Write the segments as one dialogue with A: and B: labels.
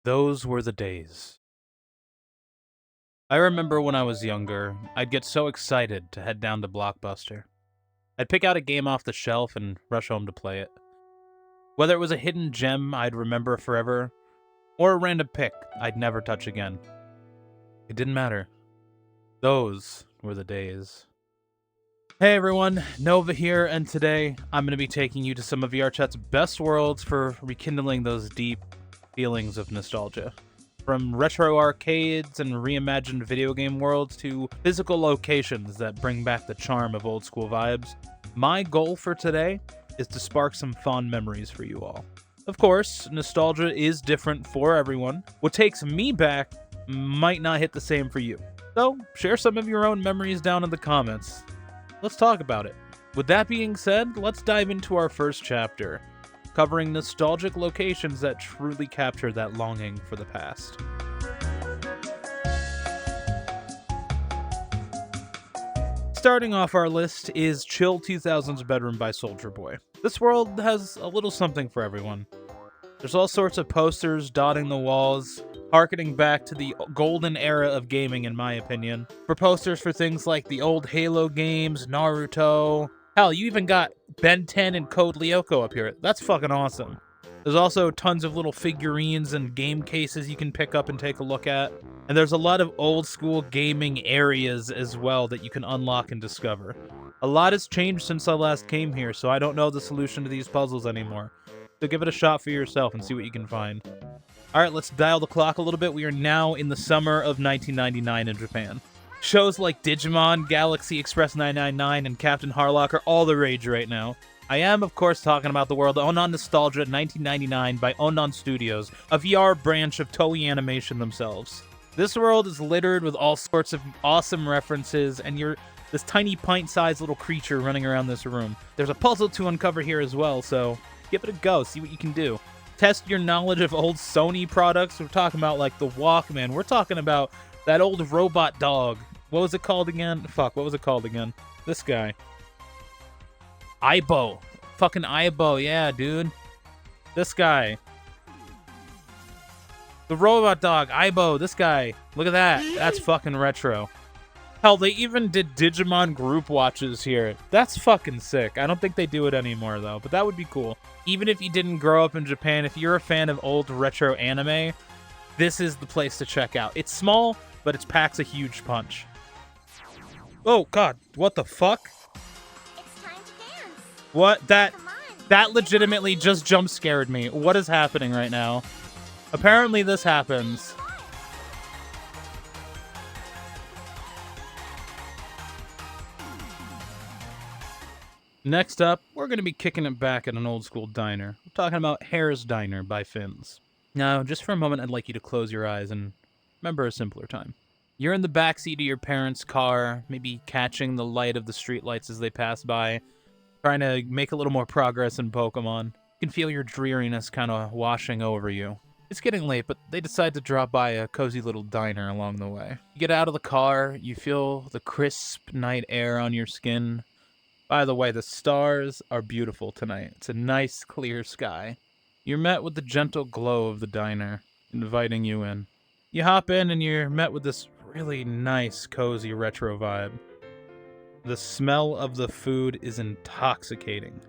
A: Those were the days. I remember when I was younger, I'd get so excited to head down to Blockbuster. I'd pick out a game off the shelf and rush home to play it. Whether it was a hidden gem I'd remember forever, or a random pick I'd never touch again. It didn't matter. Those were the days. Hey everyone, Nova here, and today I'm going to be taking you to some of VRChat's best worlds for rekindling those deep feelings of nostalgia. From retro arcades and reimagined video game worlds to physical locations that bring back the charm of old school vibes, my goal for today is to spark some fond memories for you all. Of course, nostalgia is different for everyone. What takes me back might not hit the same for you. So, share some of your own memories down in the comments. Let's talk about it. With that being said, let's dive into our first chapter, covering nostalgic locations that truly capture that longing for the past. Starting off our list is Chill 2000's Bedroom by Soldier Boy. This world has a little something for everyone. There's all sorts of posters dotting the walls, harkening back to the golden era of gaming in my opinion. For posters for things like the old Halo games, Naruto. Hell, you even got Ben 10 and Code Lyoko up here. That's fucking awesome. There's also tons of little figurines and game cases you can pick up and take a look at. And there's a lot of old school gaming areas as well that you can unlock and discover. A lot has changed since I last came here, so I don't know the solution to these puzzles anymore. So give it a shot for yourself and see what you can find. Alright, let's dial the clock a little bit. We are now in the summer of 1999 in Japan. Shows like Digimon, Galaxy Express 999, and Captain Harlock are all the rage right now. I am, of course, talking about the world of ONN'ON Nostalgia 1999 by ONN'ON Studios, a VR branch of Toei Animation themselves. This world is littered with all sorts of awesome references, and you're this tiny pint-sized little creature running around this room. There's a puzzle to uncover here as well, so give it a go, see what you can do. Test your knowledge of old Sony products. We're talking about like the Walkman. We're talking about that old robot dog. What was it called again? Fuck, what was it called again? This guy. Aibo. Fucking Aibo, yeah, dude. This guy. The robot dog, Aibo, this guy. Look at that. That's fucking retro. Hell, they even did Digimon group watches here. That's fucking sick. I don't think they do it anymore, though, but that would be cool. Even if you didn't grow up in Japan, if you're a fan of old retro anime, this is the place to check out. It's small, but it packs a huge punch. Oh, God. What the fuck?
B: It's time to dance.
A: What? That legitimately just jump scared me. What is happening right now? Apparently this happens. Next up, we're going to be kicking it back at an old school diner. We're talking about Hare's Diner by Fins. Now, just for a moment, I'd like you to close your eyes and remember a simpler time. You're in the backseat of your parents' car, maybe catching the light of the streetlights as they pass by, trying to make a little more progress in Pokemon. You can feel your dreariness kind of washing over you. It's getting late, but they decide to drop by a cozy little diner along the way. You get out of the car, you feel the crisp night air on your skin. By the way, the stars are beautiful tonight. It's a nice, clear sky. You're met with the gentle glow of the diner, inviting you in. You hop in and you're met with this really nice, cozy retro vibe. The smell of the food is intoxicating.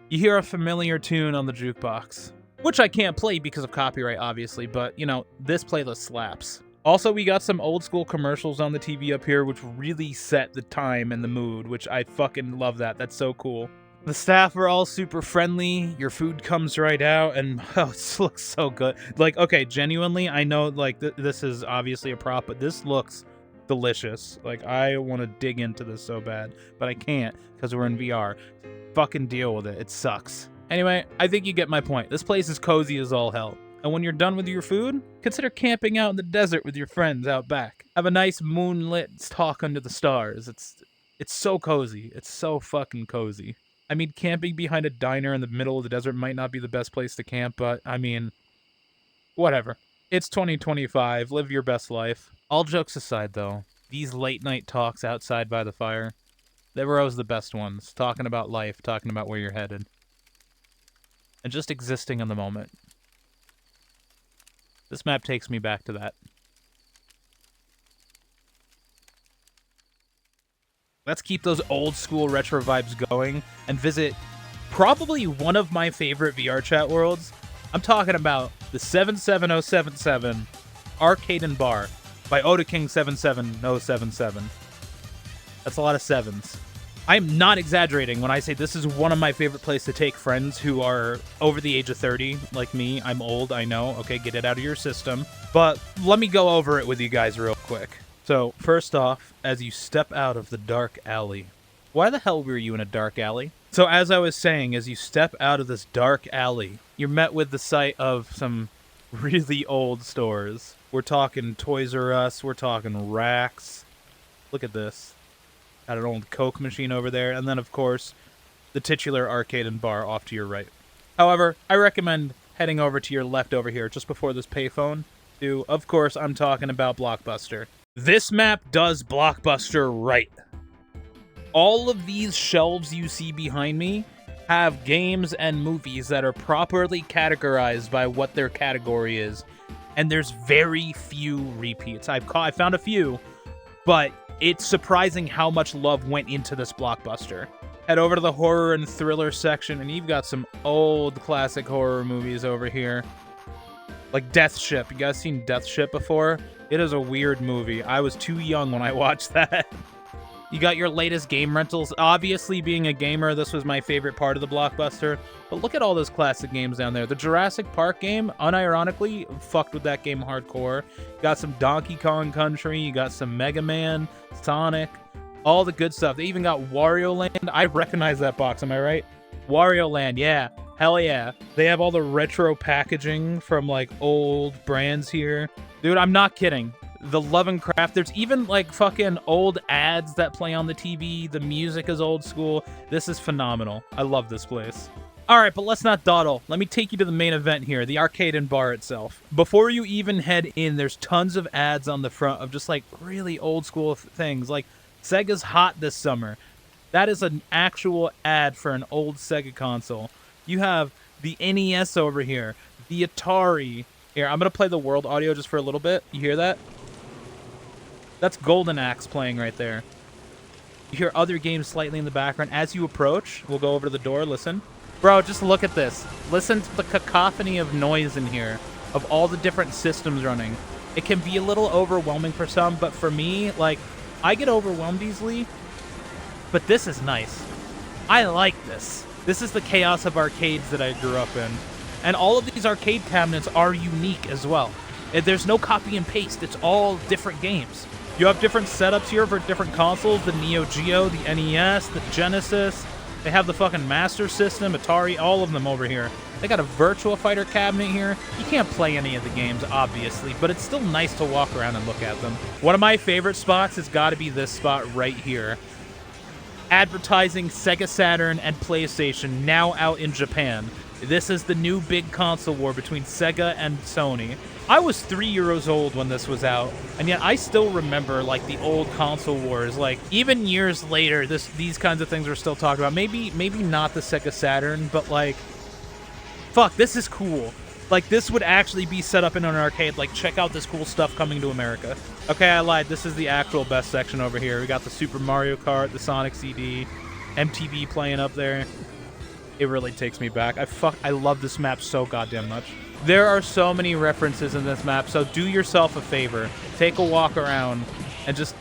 A: You hear a familiar tune on the jukebox, which I can't play because of copyright, obviously, but, you know, this playlist slaps. Also, we got some old school commercials on the TV up here, which really set the time and the mood, which I fucking love that. That's so cool. The staff are all super friendly. Your food comes right out, and oh, it looks so good. Like, okay, genuinely, I know, like, this is obviously a prop, but this looks delicious. Like, I want to dig into this so bad, but I can't because we're in VR. Fucking deal with it. It sucks. Anyway, I think you get my point. This place is cozy as all hell. And when you're done with your food, consider camping out in the desert with your friends out back. Have a nice moonlit talk under the stars. It's so cozy. It's so fucking cozy. I mean, camping behind a diner in the middle of the desert might not be the best place to camp, but, I mean, whatever. It's 2025. Live your best life. All jokes aside, though, these late-night talks outside by the fire, they were always the best ones. Talking about life, talking about where you're headed. And just existing in the moment. This map takes me back to that. Let's keep those old school retro vibes going and visit probably one of my favorite VRChat worlds. I'm talking about the 77077 Arcade and Bar by Odaking 77077. That's a lot of sevens. I'm not exaggerating when I say this is one of my favorite places to take friends who are over the age of 30, like me. I'm old, I know. Okay, get it out of your system. But let me go over it with you guys real quick. So, first off, as you step out of the dark alley, why the hell were you in a dark alley? So, as I was saying, as you step out of this dark alley, you're met with the sight of some really old stores. We're talking Toys R Us, we're talking Racks. Look at this. Got an old Coke machine over there, and then, of course, the titular Arcade and Bar off to your right. However, I recommend heading over to your left over here, just before this payphone, to, of course, I'm talking about Blockbuster. This map does Blockbuster right. All of these shelves you see behind me have games and movies that are properly categorized by what their category is, and there's very few repeats. I found a few, but it's surprising how much love went into this Blockbuster. Head over to the horror and thriller section, and you've got some old classic horror movies over here. Like Death Ship. You guys seen Death Ship before? It is a weird movie. I was too young when I watched that. You got your latest game rentals. Obviously, being a gamer, this was my favorite part of the Blockbuster. But look at all those classic games down there. The Jurassic Park game, unironically, fucked with that game hardcore. You got some Donkey Kong Country. You got some Mega Man, Sonic, all the good stuff. They even got Wario Land. I recognize that box, am I right? Wario Land, yeah. Hell yeah. They have all the retro packaging from, like, old brands here. Dude, I'm not kidding. The Love and Craft, there's even, like, fucking old ads that play on the TV. The music is old school. This is phenomenal. I love this place. Alright, but let's not dawdle. Let me take you to the main event here, the Arcade and Bar itself. Before you even head in, there's tons of ads on the front of just, like, really old school things. Like, Sega's hot this summer. That is an actual ad for an old Sega console. You have the NES over here, the Atari. Here, I'm going to play the world audio just for a little bit. You hear that? That's Golden Axe playing right there. You hear other games slightly in the background. As you approach, we'll go over to the door, listen. Bro, just look at this. Listen to the cacophony of noise in here, of all the different systems running. It can be a little overwhelming for some, but for me, like, I get overwhelmed easily, but this is nice. I like this. This is the chaos of arcades that I grew up in. And all of these arcade cabinets are unique as well. There's no copy and paste. It's all different games. You have different setups here for different consoles. The Neo Geo, the NES, the Genesis. They have the fucking Master System, Atari, all of them over here. They got a Virtua Fighter cabinet here. You can't play any of the games, obviously, but it's still nice to walk around and look at them. One of my favorite spots has got to be this spot right here. Advertising Sega Saturn and PlayStation, now out in Japan. This is the new big console war between Sega and Sony. I was 3 years old when this was out, and yet I still remember, like, the old console wars. Like, even years later, these kinds of things are still talked about. Maybe not the Sega Saturn, but, like, fuck, this is cool. Like, this would actually be set up in an arcade. Like, check out this cool stuff coming to America. Okay, I lied. This is the actual best section over here. We got the Super Mario Kart, the Sonic CD, MTV playing up there. It really takes me back. I love this map so goddamn much. There are so many references in this map, so do yourself a favor. Take a walk around and just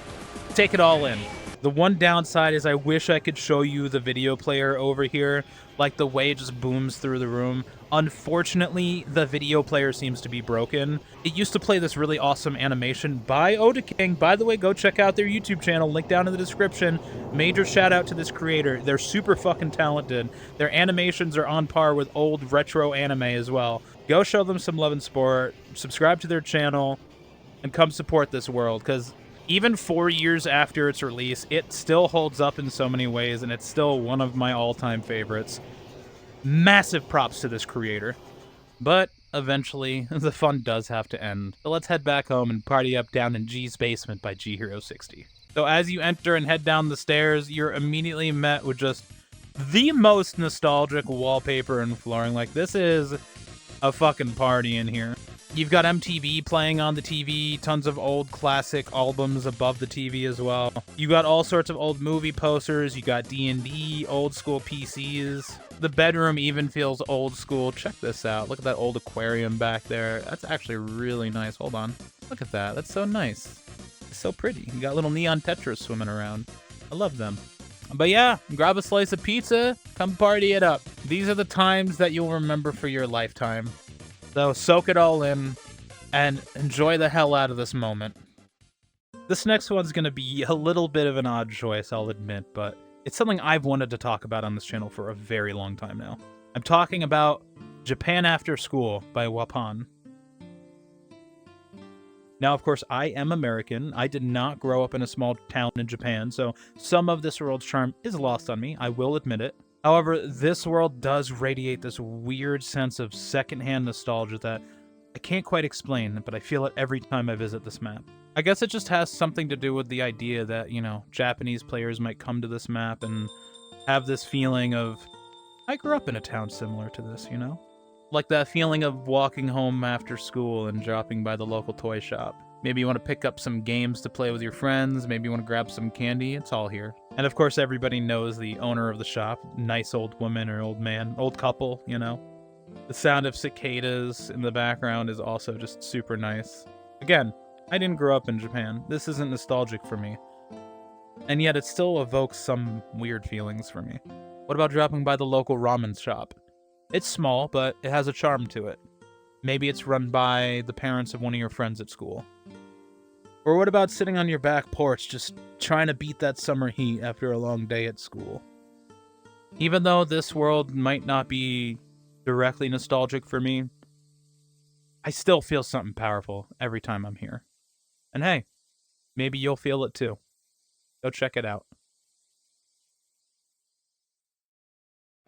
A: take it all in. The one downside is I wish I could show you the video player over here, like the way it just booms through the room. Unfortunately, the video player seems to be broken. It used to play this really awesome animation by Odaking. By the way, go check out their YouTube channel, link down in the description. Major shout out to this creator. They're super fucking talented. Their animations are on par with old retro anime as well. Go show them some love and support, subscribe to their channel, and come support this world, because even 4 years after its release, it still holds up in so many ways, and it's still one of my all-time favorites. Massive props to this creator. But eventually, the fun does have to end. So let's head back home and party up down in G's basement by G-Hero60. So as you enter and head down the stairs, you're immediately met with just the most nostalgic wallpaper and flooring. Like, this is a fucking party in here. You've got MTV playing on the TV, tons of old classic albums above the TV as well. You got all sorts of old movie posters, you got D&D, old school PCs. The bedroom even feels old school. Check this out. Look at that old aquarium back there. That's actually really nice. Hold on. Look at that. That's so nice. It's so pretty. You got little neon tetras swimming around. I love them. But yeah, grab a slice of pizza, come party it up. These are the times that you'll remember for your lifetime. So soak it all in and enjoy the hell out of this moment. This next one's going to be a little bit of an odd choice, I'll admit, but it's something I've wanted to talk about on this channel for a very long time now. I'm talking about Japan After School by WAPAN. Now, of course, I am American. I did not grow up in a small town in Japan, so some of this world's charm is lost on me. I will admit it. However, this world does radiate this weird sense of secondhand nostalgia that I can't quite explain, but I feel it every time I visit this map. I guess it just has something to do with the idea that, you know, Japanese players might come to this map and have this feeling of, I grew up in a town similar to this, you know? Like that feeling of walking home after school and dropping by the local toy shop. Maybe you want to pick up some games to play with your friends. Maybe you want to grab some candy. It's all here. And of course, everybody knows the owner of the shop. Nice old woman or old man, old couple, you know. The sound of cicadas in the background is also just super nice. Again, I didn't grow up in Japan. This isn't nostalgic for me. And yet it still evokes some weird feelings for me. What about dropping by the local ramen shop? It's small, but it has a charm to it. Maybe it's run by the parents of one of your friends at school. Or what about sitting on your back porch just trying to beat that summer heat after a long day at school? Even though this world might not be directly nostalgic for me, I still feel something powerful every time I'm here. And hey, maybe you'll feel it too. Go check it out.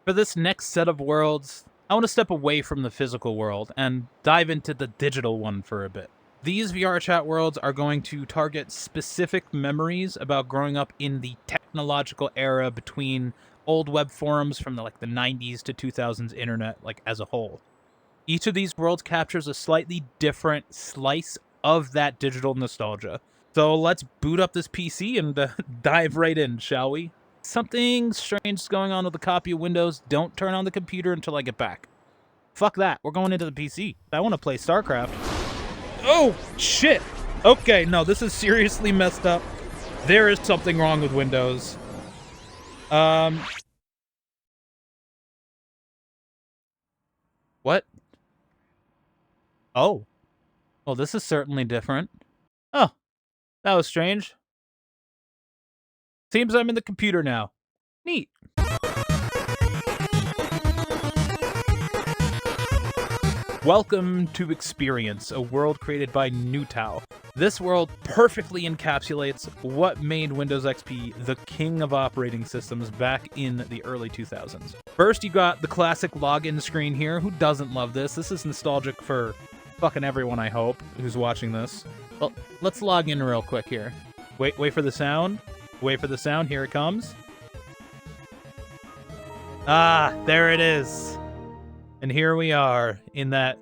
A: For this next set of worlds, I want to step away from the physical world and dive into the digital one for a bit. These VRChat worlds are going to target specific memories about growing up in the technological era between old web forums from the 90s to 2000s internet, as a whole. Each of these worlds captures a slightly different slice of that digital nostalgia. So let's boot up this PC and dive right in, shall we? Something strange is going on with the copy of Windows. Don't turn on the computer until I get back. Fuck that. We're going into the PC. I want to play StarCraft. Oh, shit. Okay, no, this is seriously messed up. There is something wrong with Windows. What? Oh. Well, this is certainly different. Oh, that was strange. Seems I'm in the computer now. Neat. Welcome to Experience, a world created by Nootau. This world perfectly encapsulates what made Windows XP the king of operating systems back in the early 2000s. First, you got the classic login screen here. Who doesn't love this? This is nostalgic for fucking everyone, I hope, who's watching this. Well, let's log in real quick here. Wait for the sound. Wait for the sound. Here it comes. Ah, there it is. And here we are in that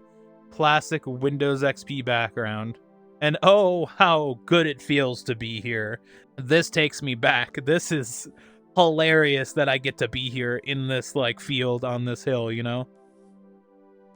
A: classic Windows XP background. And oh, how good it feels to be here. This takes me back. This is hilarious that I get to be here in this field on this hill, you know?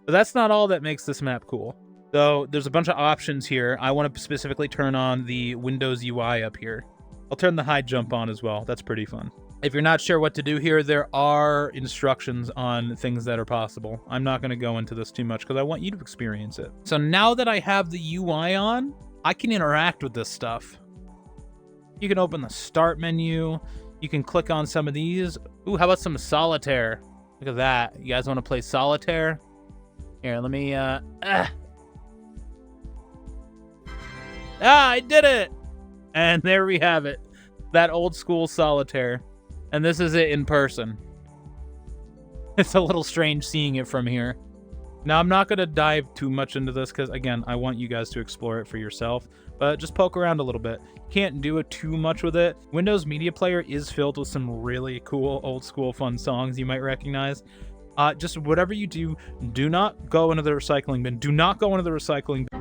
A: But that's not all that makes this map cool. So there's a bunch of options here. I want to specifically turn on the Windows UI up here. I'll turn the high jump on as well. That's pretty fun. If you're not sure what to do here, there are instructions on things that are possible. I'm not going to go into this too much because I want you to experience it. So now that I have the UI on, I can interact with this stuff. You can open the start menu. You can click on some of these. Ooh, how about some solitaire? Look at that. You guys want to play solitaire? Here, let me, I did it! And there we have it. That old school solitaire. And this is it in person. It's a little strange seeing it from here. Now, I'm not going to dive too much into this because, again, I want you guys to explore it for yourself. But just poke around a little bit. Can't do it too much with it. Windows Media Player is filled with some really cool, old school, fun songs you might recognize. Just whatever you do, do not go into the recycling bin. Do not go into the recycling bin.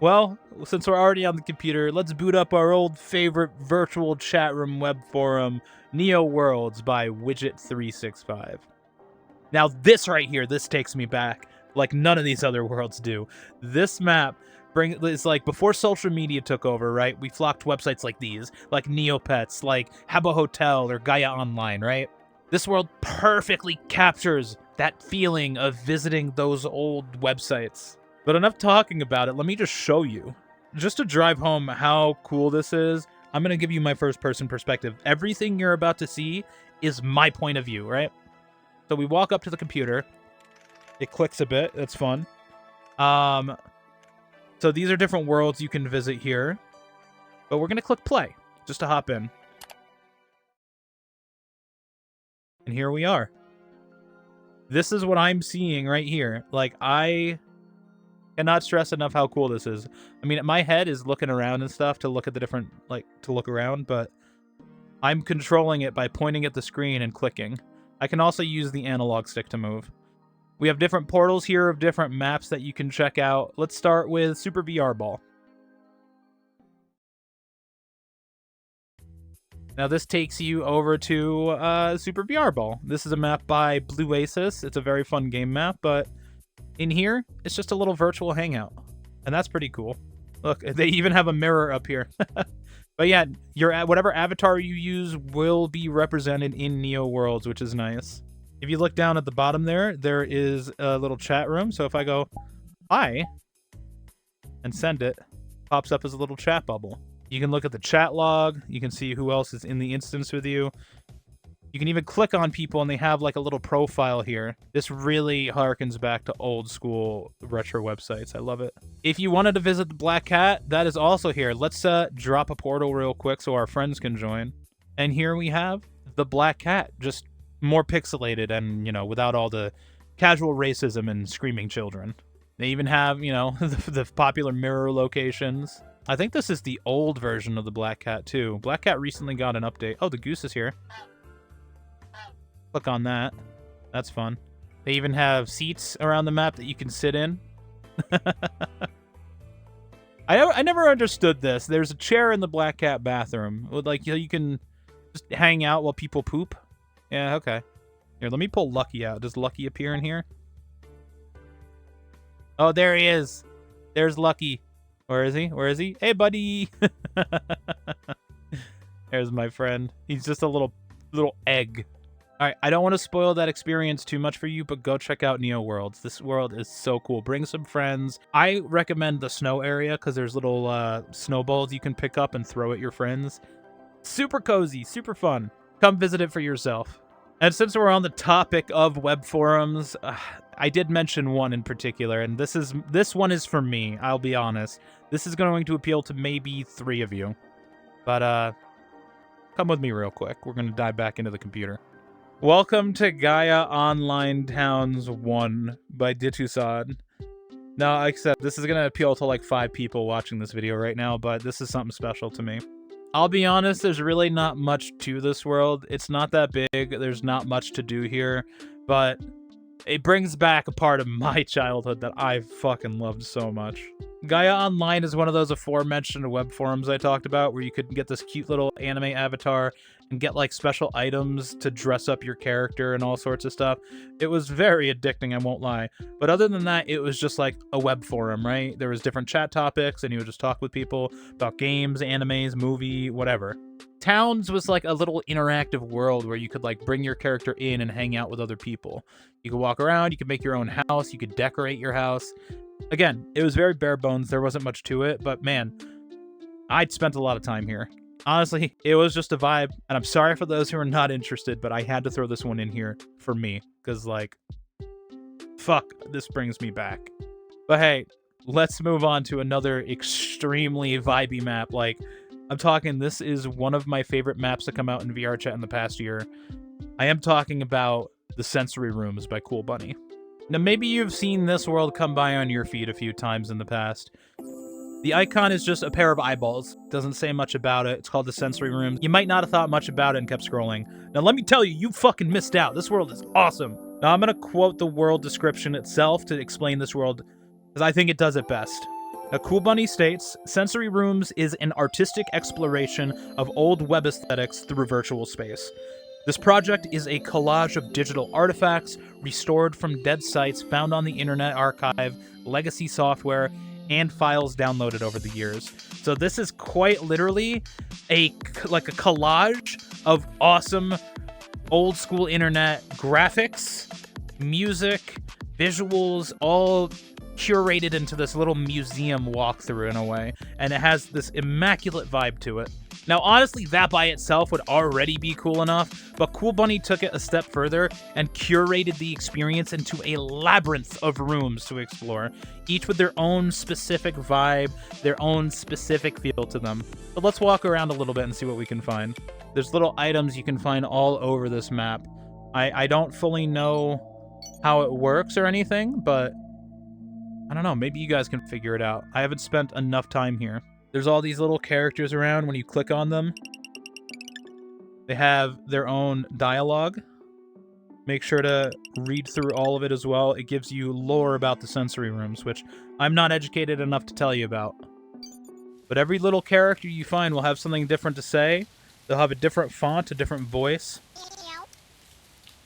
A: Well, since we're already on the computer, let's boot up our old favorite virtual chat room web forum, NeoWorlds by Widget365. Now this right here, this takes me back like none of these other worlds do. This map is like before social media took over, right? We flocked websites like these, like Neopets, like Habbo Hotel or Gaia Online, right? This world perfectly captures that feeling of visiting those old websites. But enough talking about it, let me just show you. Just to drive home how cool this is, I'm going to give you my first-person perspective. Everything you're about to see is my point of view, right? So we walk up to the computer. It clicks a bit. That's fun. So these are different worlds you can visit here. But we're going to click play just to hop in. And here we are. This is what I'm seeing right here. Like, I cannot stress enough how cool this is. I mean, my head is looking around and stuff to look at the different, like, to look around, but I'm controlling it by pointing at the screen and clicking. I can also use the analog stick to move. We have different portals here of different maps that you can check out. Let's start with Super VR Ball. Now this takes you over to Super VR Ball. This is a map by Blue Aces. It's a very fun game map, but in here, it's just a little virtual hangout. And that's pretty cool. Look, they even have a mirror up here. But yeah, whatever avatar you use will be represented in NeoWorlds, which is nice. If you look down at the bottom there is a little chat room. So if I go, hi, and send it, pops up as a little chat bubble. You can look at the chat log. You can see who else is in the instance with you. You can even click on people and they have like a little profile here. This really harkens back to old school retro websites. I love it. If you wanted to visit the Black Cat, that is also here. Let's drop a portal real quick so our friends can join. And here we have the Black Cat, just more pixelated and, you know, without all the casual racism and screaming children. They even have, you know, the popular mirror locations. I think this is the old version of the Black Cat too. Black Cat recently got an update. Oh, the goose is here. Click on that. That's fun. They even have seats around the map that you can sit in. I never understood this. There's a chair in the Black Cat bathroom. Like, you can just hang out while people poop. Yeah, okay. Here, let me pull Lucky out. Does Lucky appear in here? Oh, there he is. There's Lucky. Where is he? Where is he? Hey, buddy. There's my friend. He's just a little egg. All right, I don't want to spoil that experience too much for you, but go check out NeoWorlds. This world is so cool. Bring some friends. I recommend the snow area because there's little snowballs you can pick up and throw at your friends. Super cozy, super fun. Come visit it for yourself. And since we're on the topic of web forums, I did mention one in particular, and this one is for me, I'll be honest. This is going to appeal to maybe 3 of you. But come with me real quick. We're going to dive back into the computer. Welcome to Gaia Online Towns 1 by Dithuzad. Now, like I said, this is going to appeal to like 5 people watching this video right now, but this is something special to me. I'll be honest, there's really not much to this world. It's not that big. There's not much to do here, but it brings back a part of my childhood that I fucking loved so much. Gaia Online is one of those aforementioned web forums I talked about where you could get this cute little anime avatar and get like special items to dress up your character and all sorts of stuff. It was very addicting, I won't lie. But other than that, it was just like a web forum, right? There was different chat topics and you would just talk with people about games, animes, movie, whatever. Towns was like a little interactive world where you could like bring your character in and hang out with other people. You could walk around, you could make your own house, you could decorate your house. Again, it was very bare bones. There wasn't much to it, but man, I'd spent a lot of time here. Honestly, it was just a vibe, and I'm sorry for those who are not interested, but I had to throw this one in here for me, because, like, fuck, this brings me back. But hey, let's move on to another extremely vibey map. Like, I'm talking, this is one of my favorite maps to come out in VRChat in the past year. I am talking about the Sensory Rooms by Kewlbunny. Now, maybe you've seen this world come by on your feed a few times in the past. The icon is just a pair of eyeballs. Doesn't say much about it. It's called the sensory room. You might not have thought much about it and kept scrolling. Now let me tell you, you fucking missed out. This world is awesome. Now I'm gonna quote the world description itself to explain this world, because I think it does it best. Now, kewlbunny states, Sensory Rooms is an artistic exploration of old web aesthetics through virtual space. This project is a collage of digital artifacts restored from dead sites found on the Internet Archive, legacy software, and files downloaded over the years. So this is quite literally a collage of awesome old school internet graphics, music, visuals, all curated into this little museum walkthrough in a way, and it has this immaculate vibe to it. Now, honestly, that by itself would already be cool enough, but kewlbunny took it a step further and curated the experience into a labyrinth of rooms to explore, each with their own specific vibe, their own specific feel to them. But let's walk around a little bit and see what we can find. There's little items you can find all over this map. I don't fully know how it works or anything, but I don't know, maybe you guys can figure it out. I haven't spent enough time here. There's all these little characters around. When you click on them, they have their own dialogue. Make sure to read through all of it as well. It gives you lore about the sensory rooms, which I'm not educated enough to tell you about. But every little character you find will have something different to say. They'll have a different font, a different voice.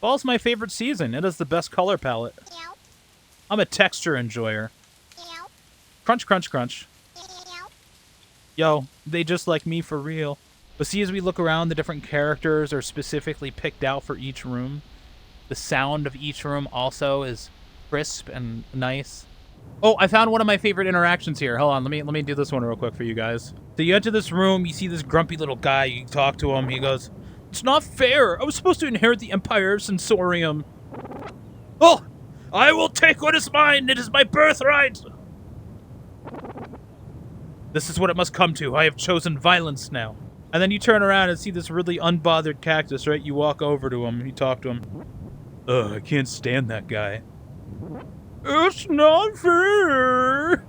A: Fall's my favorite season. It has the best color palette. I'm a texture enjoyer. Crunch, crunch, crunch. Yo, they just like me for real. But see, as we look around, the different characters are specifically picked out for each room. The sound of each room also is crisp and nice. Oh, I found one of my favorite interactions here. Hold on, let me do this one real quick for you guys. So you enter this room, you see this grumpy little guy, you talk to him, he goes, "It's not fair. I was supposed to inherit the Empire of Sensorium. Oh, I will take what is mine. It is my birthright. This is what it must come to. I have chosen violence now." And then you turn around and see this really unbothered cactus, right? You walk over to him, you talk to him. Ugh, I can't stand that guy. It's not fair.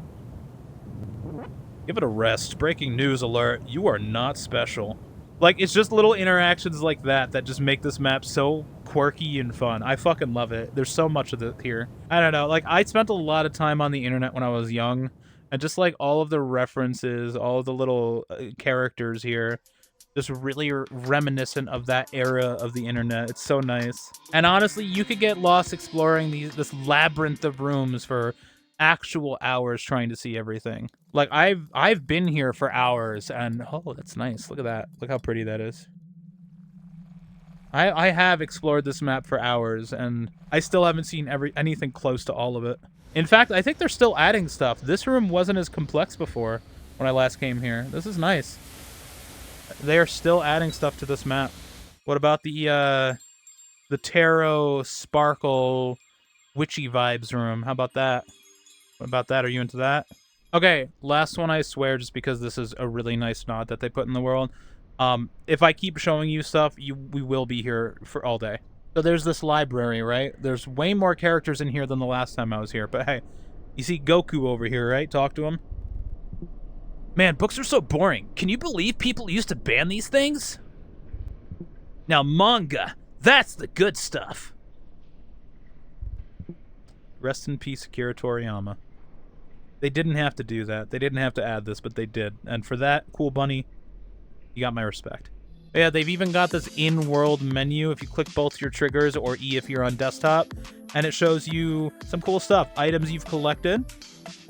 A: Give it a rest. Breaking news alert. You are not special. Like, it's just little interactions like that that just make this map so quirky and fun. I fucking love it. There's so much of it here. I don't know. Like, I spent a lot of time on the internet when I was young. And just like all of the references, all of the little characters here, just really reminiscent of that era of the internet. It's so nice. And honestly, you could get lost exploring this labyrinth of rooms for actual hours trying to see everything. Like I've been here for hours, and oh, that's nice. Look at that. Look how pretty that is. I have explored this map for hours, and I still haven't seen anything close to all of it. In fact, I think they're still adding stuff. This room wasn't as complex before when I last came here. This is nice. They are still adding stuff to this map. What about the tarot sparkle witchy vibes room? How about that? What about that? Are you into that? Okay, last one, I swear, just because this is a really nice nod that they put in the world. If I keep showing you stuff, we will be here for all day. So there's this library, right? There's way more characters in here than the last time I was here. But hey, you see Goku over here, right? Talk to him. Man, books are so boring. Can you believe people used to ban these things? Now manga, that's the good stuff. Rest in peace, Akira Toriyama. They didn't have to do that. They didn't have to add this, but they did. And for that, kewlbunny, you got my respect. Yeah, they've even got this in-world menu if you click both your triggers, or E if you're on desktop, and it shows you some cool stuff, items you've collected.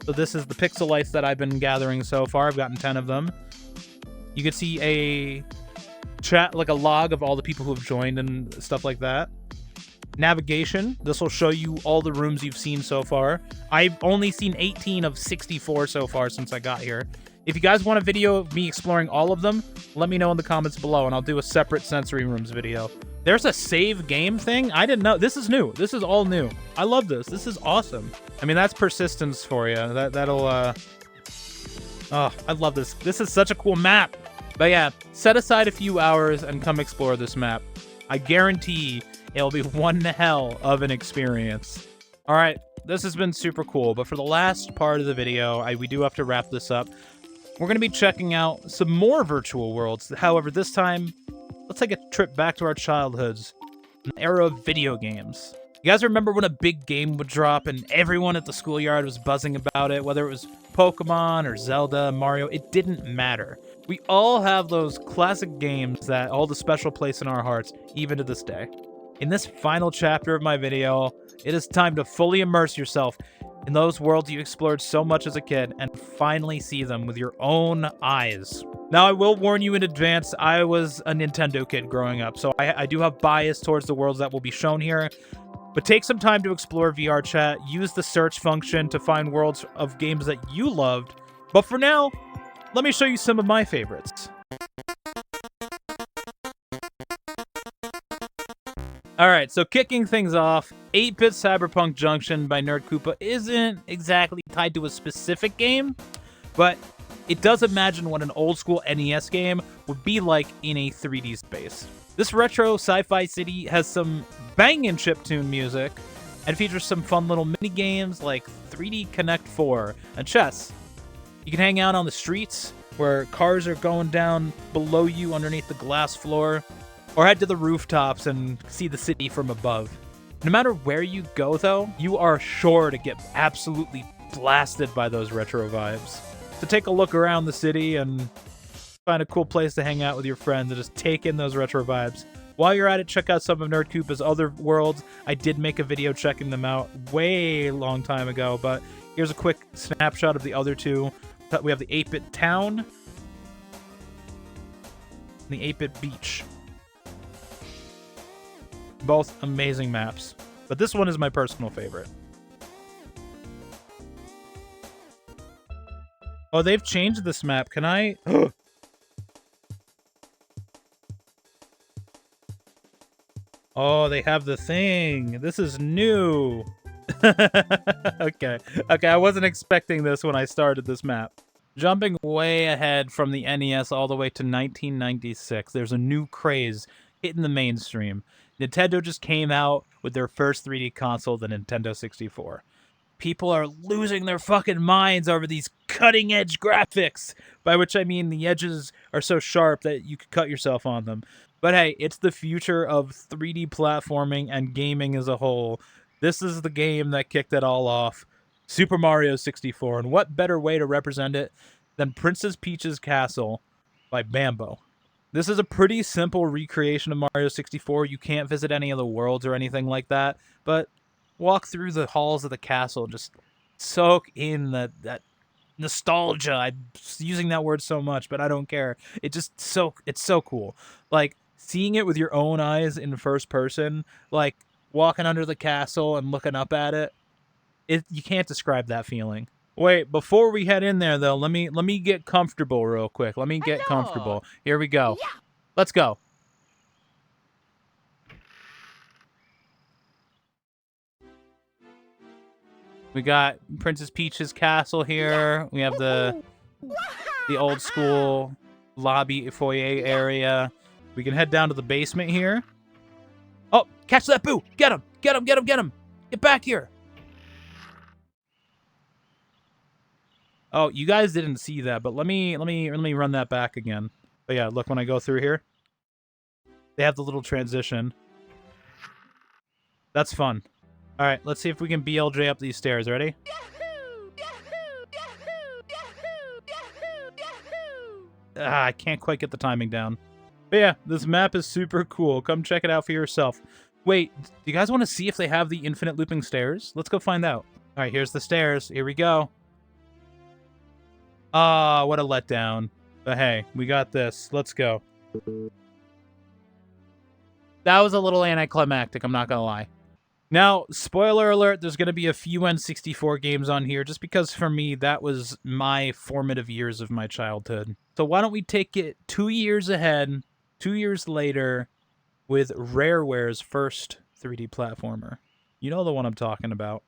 A: So this is the pixelites that I've been gathering so far. I've gotten 10 of them. You can see a chat, like a log of all the people who have joined and stuff like that. Navigation, this will show you all the rooms you've seen so far. I've only seen 18 of 64 so far since I got here. If you guys want a video of me exploring all of them, let me know in the comments below, and I'll do a separate sensory rooms video. There's a save game thing. I didn't know. This is new. This is all new. I love this. This is awesome. I mean, that's persistence for you. That'll oh, I love this. This is such a cool map. But yeah, set aside a few hours and come explore this map. I guarantee it'll be one hell of an experience. All right, this has been super cool, but for the last part of the video, we do have to wrap this up. We're going to be checking out some more virtual worlds. However, this time, let's take a trip back to our childhoods, an era of video games. You guys remember when a big game would drop and everyone at the schoolyard was buzzing about it, whether it was Pokemon or Zelda, Mario, it didn't matter. We all have those classic games that hold a special place in our hearts, even to this day. In this final chapter of my video, it is time to fully immerse yourself in those worlds you explored so much as a kid and finally see them with your own eyes. Now, I will warn you in advance, I was a Nintendo kid growing up, so I do have bias towards the worlds that will be shown here. But take some time to explore VRChat, use the search function to find worlds of games that you loved. But for now, let me show you some of my favorites. Alright, so kicking things off, 8-bit Cyberpunk Junction by Nerd Koopa isn't exactly tied to a specific game, but it does imagine what an old-school NES game would be like in a 3D space. This retro sci-fi city has some bangin' chiptune music and features some fun little mini-games like 3D Connect 4 and chess. You can hang out on the streets where cars are going down below you underneath the glass floor, or head to the rooftops and see the city from above. No matter where you go, though, you are sure to get absolutely blasted by those retro vibes. So take a look around the city and find a cool place to hang out with your friends and just take in those retro vibes. While you're at it, check out some of Nerd Koopa's other worlds. I did make a video checking them out way long time ago, but here's a quick snapshot of the other two. We have the 8-bit town and the 8-bit beach. Both amazing maps, but this one is my personal favorite. Oh, they've changed this map. Can I? Oh, they have the thing. This is new. Okay, I wasn't expecting this when I started this map. Jumping way ahead from the NES all the way to 1996, there's a new craze hitting the mainstream. Nintendo just came out with their first 3D console, the Nintendo 64. People are losing their fucking minds over these cutting-edge graphics, by which I mean the edges are so sharp that you could cut yourself on them. But hey, it's the future of 3D platforming and gaming as a whole. This is the game that kicked it all off. Super Mario 64, and what better way to represent it than Princess Peach's Castle by Bambo. This is a pretty simple recreation of Mario 64. You can't visit any of the worlds or anything like that, but walk through the halls of the castle and just soak in that nostalgia. I'm using that word so much, but I don't care. It's so cool. Like, seeing it with your own eyes in first person, like walking under the castle and looking up at it, you can't describe that feeling. Wait, before we head in there, though, let me get comfortable real quick. Let me get comfortable. Here we go. Yeah. Let's go. We got Princess Peach's castle here. We have the old school lobby foyer area. We can head down to the basement here. Oh, catch that boo! Get him! Get him! Get him! Get him! Get back here! Oh, you guys didn't see that, but let me run that back again. But yeah, look, when I go through here, they have the little transition. That's fun. All right, let's see if we can BLJ up these stairs. Ready? I can't quite get the timing down. But yeah, this map is super cool. Come check it out for yourself. Wait, do you guys want to see if they have the infinite looping stairs? Let's go find out. All right, here's the stairs. Here we go. Ah, what a letdown. But hey, we got this. Let's go. That was a little anticlimactic, I'm not gonna lie. Now, spoiler alert, there's gonna be a few N64 games on here, just because for me, that was my formative years of my childhood. So why don't we take it 2 years ahead, 2 years later, with Rareware's first 3D platformer. You know the one I'm talking about.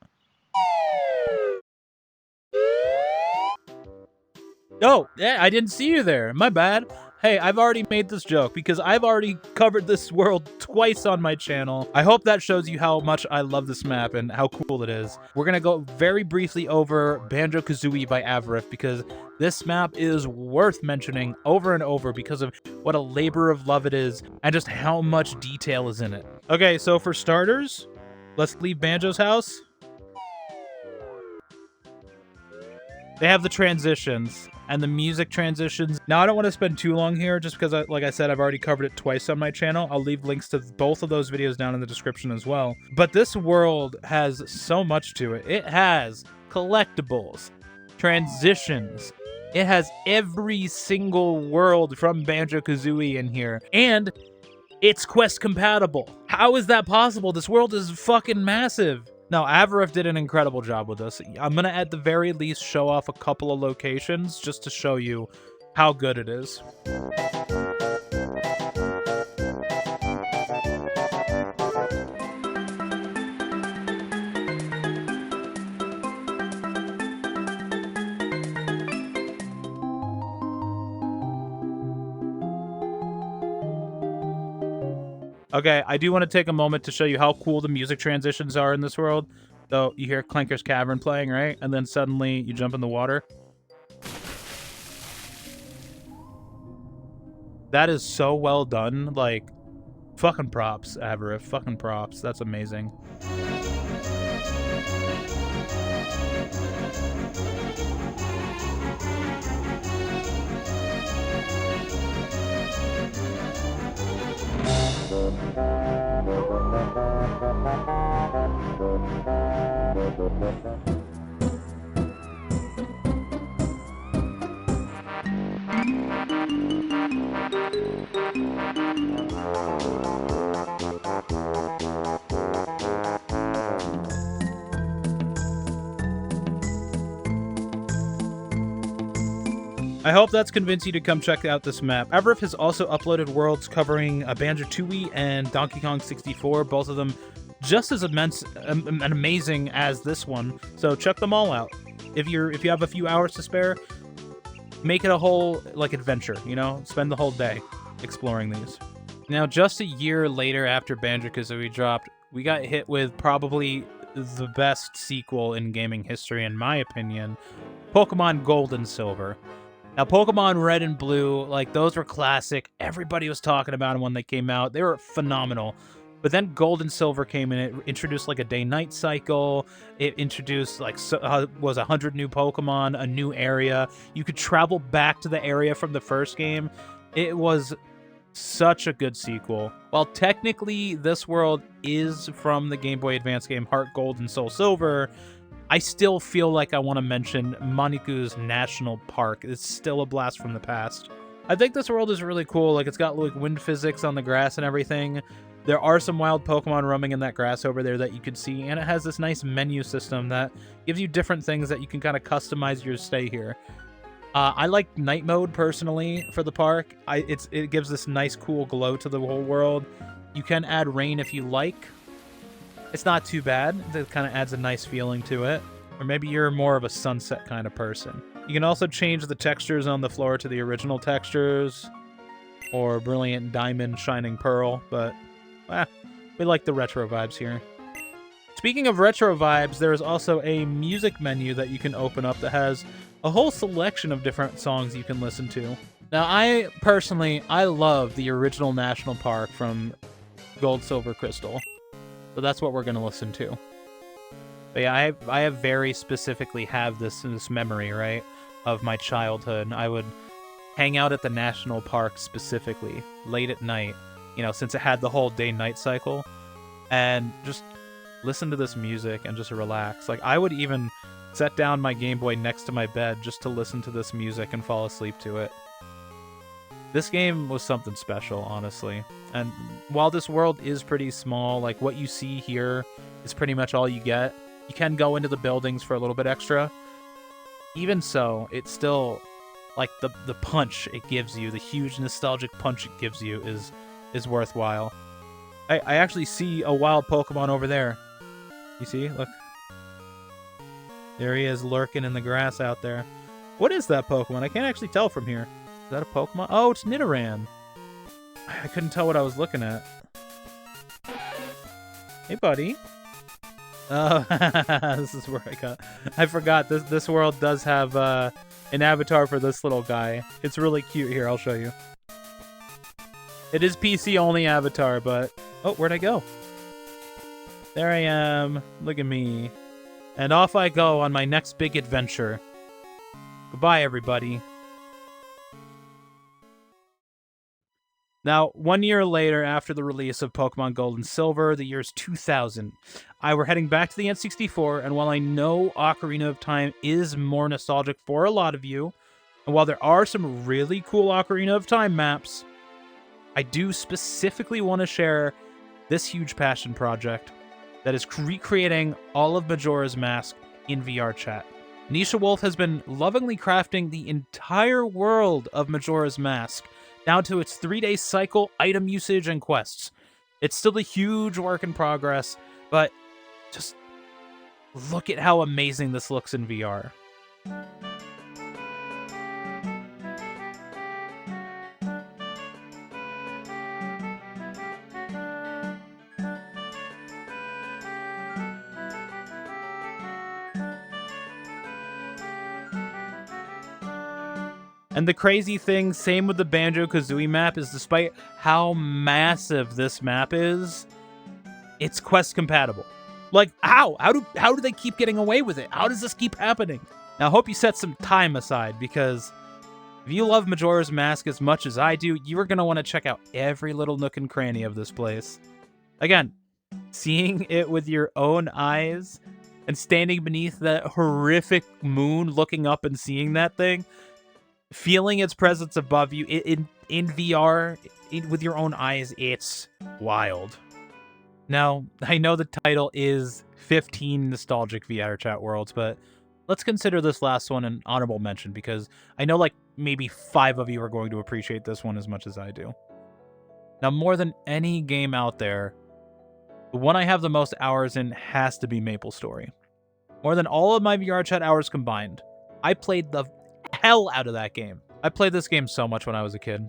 A: Oh, yeah, I didn't see you there. My bad. Hey, I've already made this joke because I've already covered this world twice on my channel. I hope that shows you how much I love this map and how cool it is. We're gonna go very briefly over Banjo-Kazooie by Avarif because this map is worth mentioning over and over because of what a labor of love it is and just how much detail is in it. Okay, so for starters, let's leave Banjo's house. They have the transitions and the music transitions. Now, I don't want to spend too long here just because, like I said, I've already covered it twice on my channel. I'll leave links to both of those videos down in the description as well. But this world has so much to it. It has collectibles, transitions. It has every single world from Banjo-Kazooie in here. And it's quest compatible. How is that possible? This world is fucking massive. No, Avarif did an incredible job with this. I'm going to at the very least show off a couple of locations just to show you how good it is. Okay, I do want to take a moment to show you how cool the music transitions are in this world. So you hear Clanker's Cavern playing, right? And then suddenly you jump in the water. That is so well done. Like, fucking props, Avarif. Fucking props. That's amazing. I hope that's convinced you to come check out this map. Avarif has also uploaded worlds covering Banjo-Tooie and Donkey Kong 64, both of them just as immense and amazing as this one. So check them all out. If you have a few hours to spare, make it a whole like adventure, you know? Spend the whole day exploring these. Now, just a year later after Banjo-Kazooie dropped, we got hit with probably the best sequel in gaming history, in my opinion, Pokemon Gold and Silver. Now, Pokemon Red and Blue, like, those were classic. Everybody was talking about them when they came out. They were phenomenal. But then Gold and Silver came in. It introduced, like, a day-night cycle. It introduced, like, was 100 new Pokemon, a new area. You could travel back to the area from the first game. It was such a good sequel. While technically this world is from the Game Boy Advance game Heart Gold and Soul Silver, I still feel like I want to mention Maniku's National Park. It's still a blast from the past. I think this world is really cool. Like, it's got like wind physics on the grass and everything. There are some wild Pokemon roaming in that grass over there that you could see, and it has this nice menu system that gives you different things that you can kind of customize your stay here. I like night mode personally for the park. It gives this nice cool glow to the whole world. You can add rain if you like. It's not too bad. It kind of adds a nice feeling to it. Or maybe you're more of a sunset kind of person. You can also change the textures on the floor to the original textures, or Brilliant Diamond, Shining Pearl, but we like the retro vibes here. Speaking of retro vibes, there is also a music menu that you can open up that has a whole selection of different songs you can listen to. Now, I love the original National Park from Gold, Silver, Crystal. So that's what we're going to listen to. But yeah, I have very specifically have this memory, right, of my childhood. I would hang out at the national park specifically, late at night, you know, since it had the whole day-night cycle, and just listen to this music and just relax. Like, I would even set down my Game Boy next to my bed just to listen to this music and fall asleep to it. This game was something special, honestly. And while this world is pretty small, like, what you see here is pretty much all you get. You can go into the buildings for a little bit extra. Even so, it's still, like, the punch it gives you, the huge nostalgic punch it gives you is worthwhile. I actually see a wild Pokemon over there. You see? Look. There he is, lurking in the grass out there. What is that Pokemon? I can't actually tell from here. Is that a Pokemon? Oh, it's Nidoran. I couldn't tell what I was looking at. Hey, buddy. Oh, this is where I got... I forgot, this world does have an avatar for this little guy. It's really cute. Here, I'll show you. It is PC-only avatar, but... Oh, where'd I go? There I am. Look at me. And off I go on my next big adventure. Goodbye, everybody. Now, 1 year later, after the release of Pokemon Gold and Silver, the year's 2000, we're heading back to the N64, and while I know Ocarina of Time is more nostalgic for a lot of you, and while there are some really cool Ocarina of Time maps, I do specifically want to share this huge passion project that is recreating all of Majora's Mask in VRChat. Nisha Wolf has been lovingly crafting the entire world of Majora's Mask, down to its 3-day cycle, item usage, and quests. It's still a huge work in progress, but just look at how amazing this looks in VR. And the crazy thing, same with the Banjo-Kazooie map, is despite how massive this map is, it's quest compatible. Like, how? How do they keep getting away with it? How does this keep happening? Now, I hope you set some time aside, because if you love Majora's Mask as much as I do, you are going to want to check out every little nook and cranny of this place. Again, seeing it with your own eyes and standing beneath that horrific moon, looking up and seeing that thing, feeling its presence above you in VR, with your own eyes, it's wild. Now, I know the title is 15 nostalgic VRChat worlds, but let's consider this last one an honorable mention, because I know like maybe 5 of you are going to appreciate this one as much as I do. Now, more than any game out there, the one I have the most hours in has to be MapleStory. More than all of my VRChat hours combined, I played the hell out of that game. I played this game so much when I was a kid.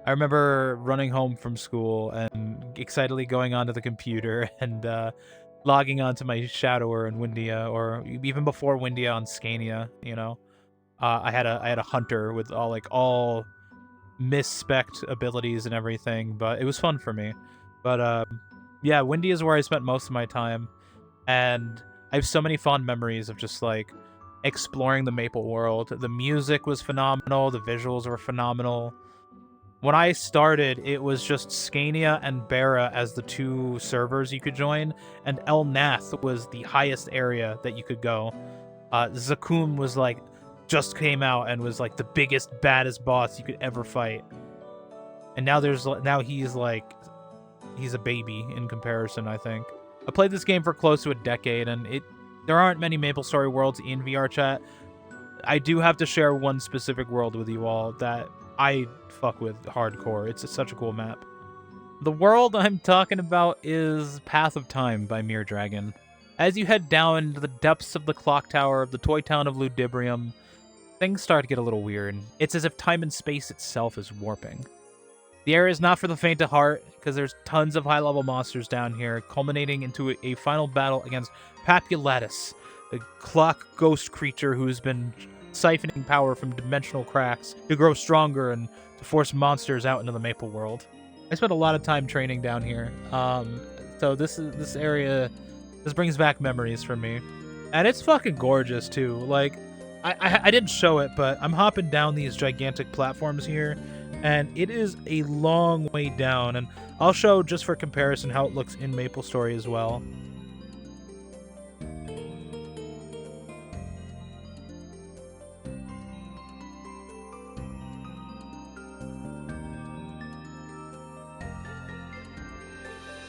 A: I remember running home from school and excitedly going onto the computer and logging onto my Shadower and Windia, or even before Windia on Scania, you know. I had a hunter with all mis-spec abilities and everything, but it was fun for me. But yeah, Windia is where I spent most of my time, and I have so many fond memories of just like exploring the Maple world. The music was phenomenal, the visuals were phenomenal. When I started, it was just Scania and Barra as the 2 servers you could join, and El Nath was the highest area that you could go. Zakum was like, just came out and was like the biggest, baddest boss you could ever fight. And now he's a baby in comparison, I think. I played this game for close to a decade, and there aren't many MapleStory worlds in VRChat. I do have to share one specific world with you all that I fuck with hardcore. It's such a cool map. The world I'm talking about is Path of Time by Mere Dragon. As you head down into the depths of the clock tower of the toy town of Ludibrium, things start to get a little weird. It's as if time and space itself is warping. The area is not for the faint of heart, because there's tons of high-level monsters down here, culminating into a final battle against Papulatus, a clock ghost creature who's been siphoning power from dimensional cracks to grow stronger and to force monsters out into the Maple world. I spent a lot of time training down here, so this area brings back memories for me, and it's fucking gorgeous too. Like, I didn't show it, but I'm hopping down these gigantic platforms here, and it is a long way down, and I'll show, just for comparison, how it looks in MapleStory as well.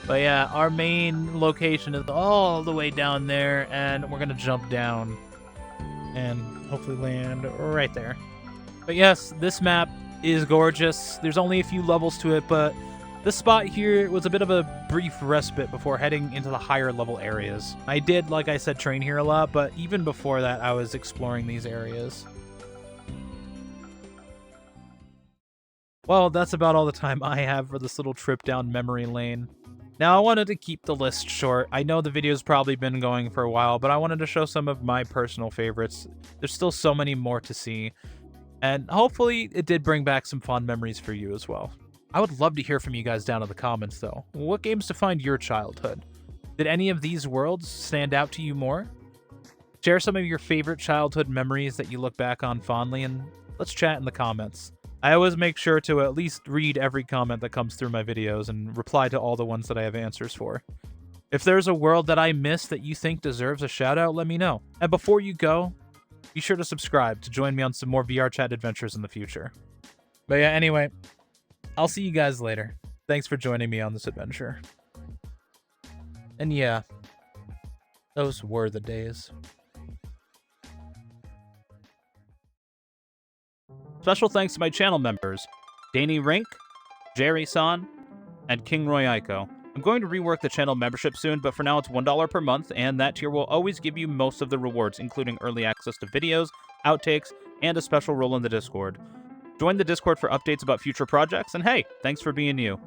A: But yeah, our main location is all the way down there, and we're gonna jump down and hopefully land right there. But yes, this map is gorgeous. There's only a few levels to it, but this spot here was a bit of a brief respite before heading into the higher level areas. I did, like I said, train here a lot, but even before that, I was exploring these areas. Well, that's about all the time I have for this little trip down memory lane. Now, I wanted to keep the list short. I know the video's probably been going for a while, but I wanted to show some of my personal favorites. There's still so many more to see, and hopefully it did bring back some fond memories for you as well. I would love to hear from you guys down in the comments, though. What games defined your childhood? Did any of these worlds stand out to you more? Share some of your favorite childhood memories that you look back on fondly, and let's chat in the comments. I always make sure to at least read every comment that comes through my videos and reply to all the ones that I have answers for. If there's a world that I missed that you think deserves a shout out, let me know. And before you go, be sure to subscribe to join me on some more VRChat adventures in the future. But yeah, anyway, I'll see you guys later. Thanks for joining me on this adventure. And yeah, those were the days. Special thanks to my channel members, Danny Rink, Jerry San, and King Roy Aiko. I'm going to rework the channel membership soon, but for now it's $1 per month, and that tier will always give you most of the rewards, including early access to videos, outtakes, and a special role in the Discord. Join the Discord for updates about future projects, and hey, thanks for being you.